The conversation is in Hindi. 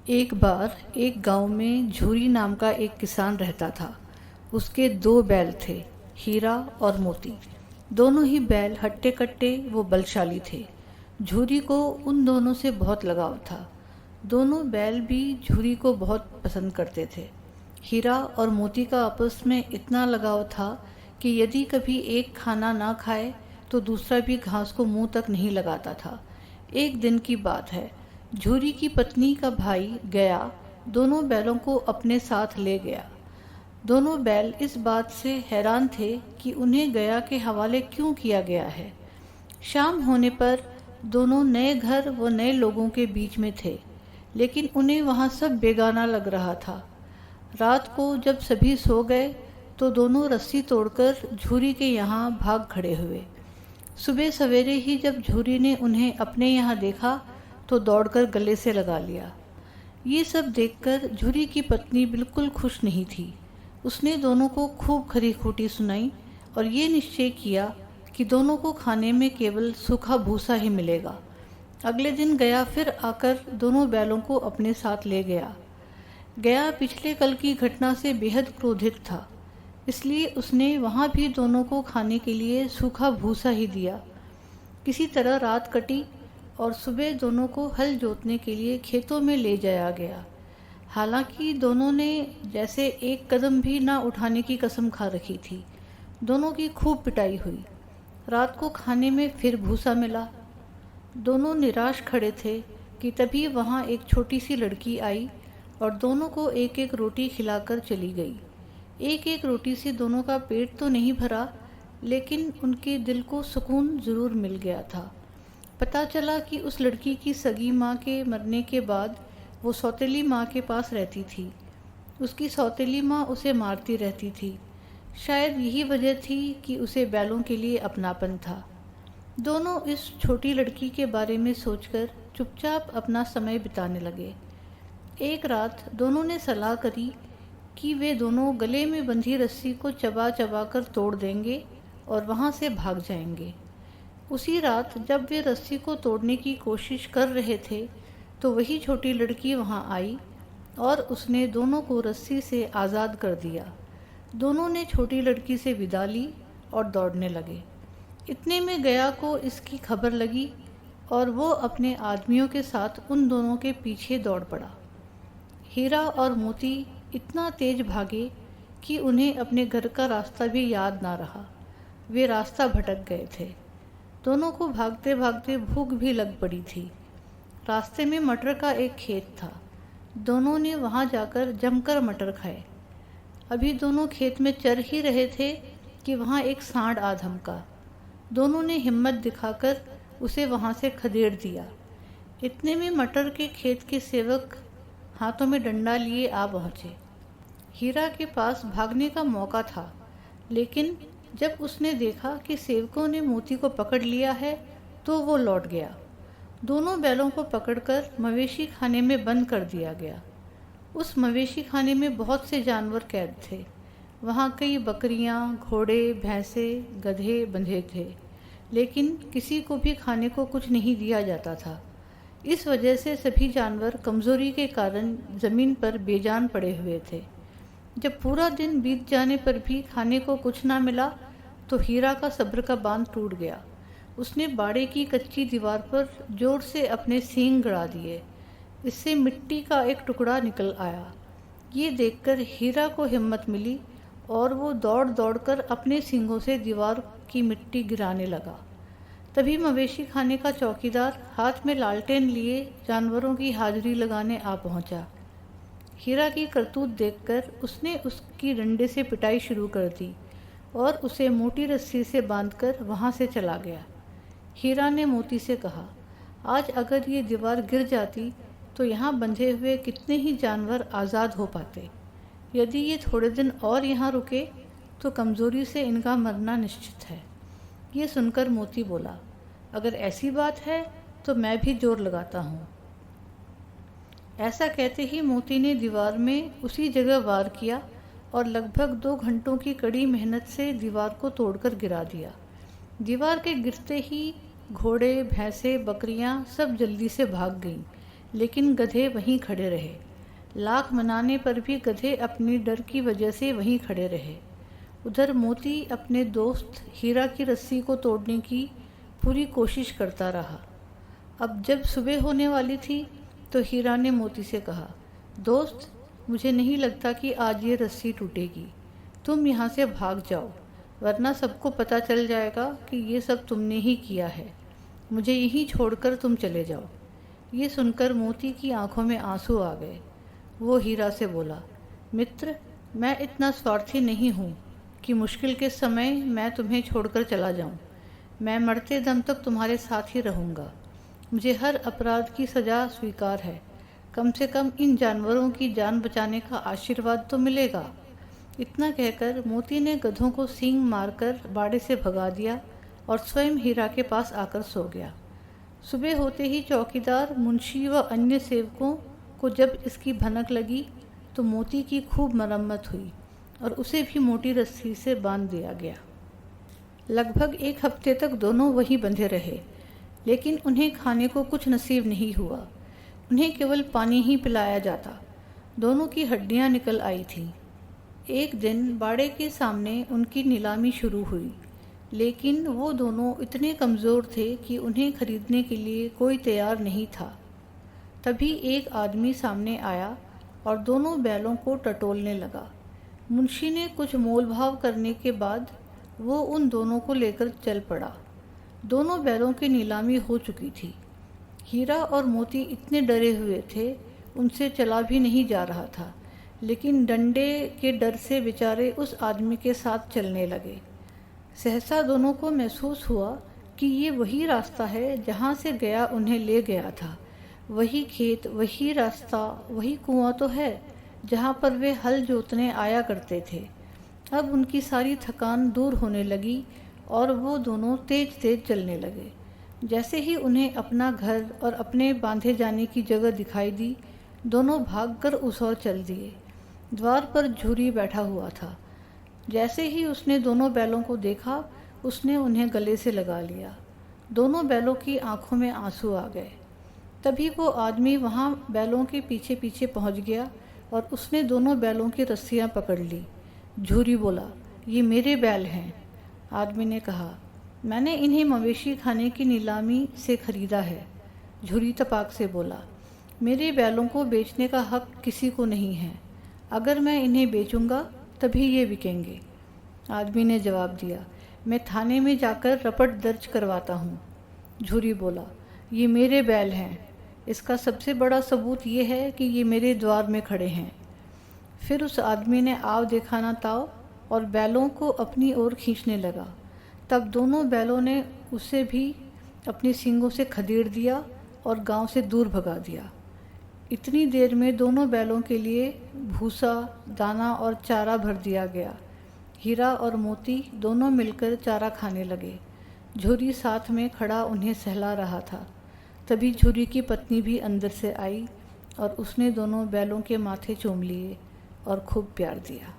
एक बार एक गांव में झूरी नाम का एक किसान रहता था। उसके दो बैल थे, हीरा और मोती। दोनों ही बैल हट्टे कट्टे वो बलशाली थे। झूरी को उन दोनों से बहुत लगाव था। दोनों बैल भी झूरी को बहुत पसंद करते थे। हीरा और मोती का आपस में इतना लगाव था कि यदि कभी एक खाना ना खाए तो दूसरा भी घास को मुंह तक नहीं लगाता था। एक दिन की बात है, झूरी की पत्नी का भाई गया दोनों बैलों को अपने साथ ले गया। दोनों बैल इस बात से हैरान थे कि उन्हें गया के हवाले क्यों किया गया है। शाम होने पर दोनों नए घर व नए लोगों के बीच में थे, लेकिन उन्हें वहाँ सब बेगाना लग रहा था। रात को जब सभी सो गए तो दोनों रस्सी तोड़कर झूरी के यहाँ भाग खड़े हुए। सुबह सवेरे ही जब झूरी ने उन्हें अपने यहाँ देखा तो दौड़कर गले से लगा लिया। ये सब देखकर झूरी की पत्नी बिल्कुल खुश नहीं थी। उसने दोनों को खूब खरी खोटी सुनाई और ये निश्चय किया कि दोनों को खाने में केवल सूखा भूसा ही मिलेगा। अगले दिन गया फिर आकर दोनों बैलों को अपने साथ ले गया। गया पिछले कल की घटना से बेहद क्रोधित था, इसलिए उसने वहाँ भी दोनों को खाने के लिए सूखा भूसा ही दिया। किसी तरह रात कटी और सुबह दोनों को हल जोतने के लिए खेतों में ले जाया गया। हालांकि दोनों ने जैसे एक कदम भी ना उठाने की कसम खा रखी थी। दोनों की खूब पिटाई हुई। रात को खाने में फिर भूसा मिला। दोनों निराश खड़े थे कि तभी वहाँ एक छोटी सी लड़की आई और दोनों को एक एक रोटी खिलाकर चली गई। एक एक रोटी से दोनों का पेट तो नहीं भरा, लेकिन उनके दिल को सुकून ज़रूर मिल गया था। पता चला कि उस लड़की की सगी माँ के मरने के बाद वो सौतेली माँ के पास रहती थी। उसकी सौतेली माँ उसे मारती रहती थी। शायद यही वजह थी कि उसे बैलों के लिए अपनापन था। दोनों इस छोटी लड़की के बारे में सोचकर चुपचाप अपना समय बिताने लगे। एक रात दोनों ने सलाह करी कि वे दोनों गले में बंधी रस्सी को चबा चबा कर तोड़ देंगे और वहाँ से भाग जाएंगे। उसी रात जब वे रस्सी को तोड़ने की कोशिश कर रहे थे तो वही छोटी लड़की वहाँ आई और उसने दोनों को रस्सी से आज़ाद कर दिया। दोनों ने छोटी लड़की से विदा ली और दौड़ने लगे। इतने में गया को इसकी खबर लगी और वो अपने आदमियों के साथ उन दोनों के पीछे दौड़ पड़ा। हीरा और मोती इतना तेज भागे कि उन्हें अपने घर का रास्ता भी याद ना रहा। वे रास्ता भटक गए थे। दोनों को भागते भागते भूख भी लग पड़ी थी। रास्ते में मटर का एक खेत था। दोनों ने वहाँ जाकर जमकर मटर खाए। अभी दोनों खेत में चर ही रहे थे कि वहाँ एक सांड आ धमका। दोनों ने हिम्मत दिखाकर उसे वहाँ से खदेड़ दिया। इतने में मटर के खेत के सेवक हाथों में डंडा लिए आ पहुँचे। हीरा के पास भागने का मौका था, लेकिन जब उसने देखा कि सेवकों ने मोती को पकड़ लिया है तो वो लौट गया। दोनों बैलों को पकड़कर मवेशी खाने में बंद कर दिया गया। उस मवेशी खाने में बहुत से जानवर कैद थे। वहाँ कई बकरियाँ, घोड़े, भैंसे, गधे बंधे थे, लेकिन किसी को भी खाने को कुछ नहीं दिया जाता था। इस वजह से सभी जानवर कमज़ोरी के कारण ज़मीन पर बेजान पड़े हुए थे। जब पूरा दिन बीत जाने पर भी खाने को कुछ ना मिला तो हीरा का सब्र का बांध टूट गया। उसने बाड़े की कच्ची दीवार पर जोर से अपने सींग गड़ा दिए। इससे मिट्टी का एक टुकड़ा निकल आया। ये देखकर हीरा को हिम्मत मिली और वो दौड़ दौड़कर अपने सींगों से दीवार की मिट्टी गिराने लगा। तभी मवेशी खाने का चौकीदार हाथ में लालटेन लिए जानवरों की हाजिरी लगाने आ पहुंचा। हीरा की करतूत देखकर उसने उसकी डंडे से पिटाई शुरू कर दी और उसे मोटी रस्सी से बांधकर वहाँ से चला गया। हीरा ने मोती से कहा, आज अगर ये दीवार गिर जाती तो यहाँ बंधे हुए कितने ही जानवर आज़ाद हो पाते। यदि ये थोड़े दिन और यहाँ रुके तो कमज़ोरी से इनका मरना निश्चित है। ये सुनकर मोती बोला, अगर ऐसी बात है तो मैं भी जोर लगाता हूँ। ऐसा कहते ही मोती ने दीवार में उसी जगह वार किया और लगभग 2 घंटों की कड़ी मेहनत से दीवार को तोड़कर गिरा दिया। दीवार के गिरते ही घोड़े, भैंसे, बकरियां सब जल्दी से भाग गईं, लेकिन गधे वहीं खड़े रहे। लाख मनाने पर भी गधे अपनी डर की वजह से वहीं खड़े रहे। उधर मोती अपने दोस्त हीरा की रस्सी को तोड़ने की पूरी कोशिश करता रहा। अब जब सुबह होने वाली थी तो हीरा ने मोती से कहा, दोस्त, मुझे नहीं लगता कि आज ये रस्सी टूटेगी। तुम यहाँ से भाग जाओ, वरना सबको पता चल जाएगा कि ये सब तुमने ही किया है। मुझे यहीं छोड़कर तुम चले जाओ। ये सुनकर मोती की आंखों में आंसू आ गए। वो हीरा से बोला, मित्र, मैं इतना स्वार्थी नहीं हूँ कि मुश्किल के समय मैं तुम्हें छोड़कर चला जाऊँ। मैं मरते दम तक तुम्हारे साथ ही रहूँगा। मुझे हर अपराध की सज़ा स्वीकार है। कम से कम इन जानवरों की जान बचाने का आशीर्वाद तो मिलेगा। इतना कहकर मोती ने गधों को सींग मारकर बाड़े से भगा दिया और स्वयं हीरा के पास आकर सो गया। सुबह होते ही चौकीदार, मुंशी व अन्य सेवकों को जब इसकी भनक लगी तो मोती की खूब मरम्मत हुई और उसे भी मोटी रस्सी से बांध दिया गया। लगभग 1 हफ्ते तक दोनों वहीं बंधे रहे, लेकिन उन्हें खाने को कुछ नसीब नहीं हुआ। उन्हें केवल पानी ही पिलाया जाता। दोनों की हड्डियां निकल आई थीं। एक दिन बाड़े के सामने उनकी नीलामी शुरू हुई, लेकिन वो दोनों इतने कमज़ोर थे कि उन्हें खरीदने के लिए कोई तैयार नहीं था। तभी एक आदमी सामने आया और दोनों बैलों को टटोलने लगा। मुंशी ने कुछ मोलभाव करने के बाद वो उन दोनों को लेकर चल पड़ा। दोनों बैलों की नीलामी हो चुकी थी। हीरा और मोती इतने डरे हुए थे, उनसे चला भी नहीं जा रहा था, लेकिन डंडे के डर से बेचारे उस आदमी के साथ चलने लगे। सहसा दोनों को महसूस हुआ कि ये वही रास्ता है जहाँ से गया उन्हें ले गया था। वही खेत, वही रास्ता, वही कुआं तो है जहाँ पर वे हल जोतने आया करते थे। अब उनकी सारी थकान दूर होने लगी और वो दोनों तेज तेज चलने लगे। जैसे ही उन्हें अपना घर और अपने बांधे जाने की जगह दिखाई दी, दोनों भागकर उस ओर चल दिए। द्वार पर झूरी बैठा हुआ था। जैसे ही उसने दोनों बैलों को देखा, उसने उन्हें गले से लगा लिया। दोनों बैलों की आंखों में आंसू आ गए। तभी वो आदमी वहाँ बैलों के पीछे पीछे पहुँच गया और उसने दोनों बैलों की रस्सियाँ पकड़ ली। झूरी बोला, ये मेरे बैल हैं। आदमी ने कहा, मैंने इन्हें मवेशी खाने की नीलामी से खरीदा है। झूरी तपाक से बोला, मेरे बैलों को बेचने का हक किसी को नहीं है। अगर मैं इन्हें बेचूंगा तभी ये बिकेंगे। आदमी ने जवाब दिया, मैं थाने में जाकर रपट दर्ज करवाता हूँ। झूरी बोला, ये मेरे बैल हैं। इसका सबसे बड़ा सबूत ये है कि ये मेरे द्वार में खड़े हैं। फिर उस आदमी ने आव देखा ना ताव और बैलों को अपनी ओर खींचने लगा। तब दोनों बैलों ने उसे भी अपनी सींगों से खदेड़ दिया और गांव से दूर भगा दिया। इतनी देर में दोनों बैलों के लिए भूसा, दाना और चारा भर दिया गया। हीरा और मोती दोनों मिलकर चारा खाने लगे। झूरी साथ में खड़ा उन्हें सहला रहा था। तभी झूरी की पत्नी भी अंदर से आई और उसने दोनों बैलों के माथे चूम लिए और खूब प्यार दिया।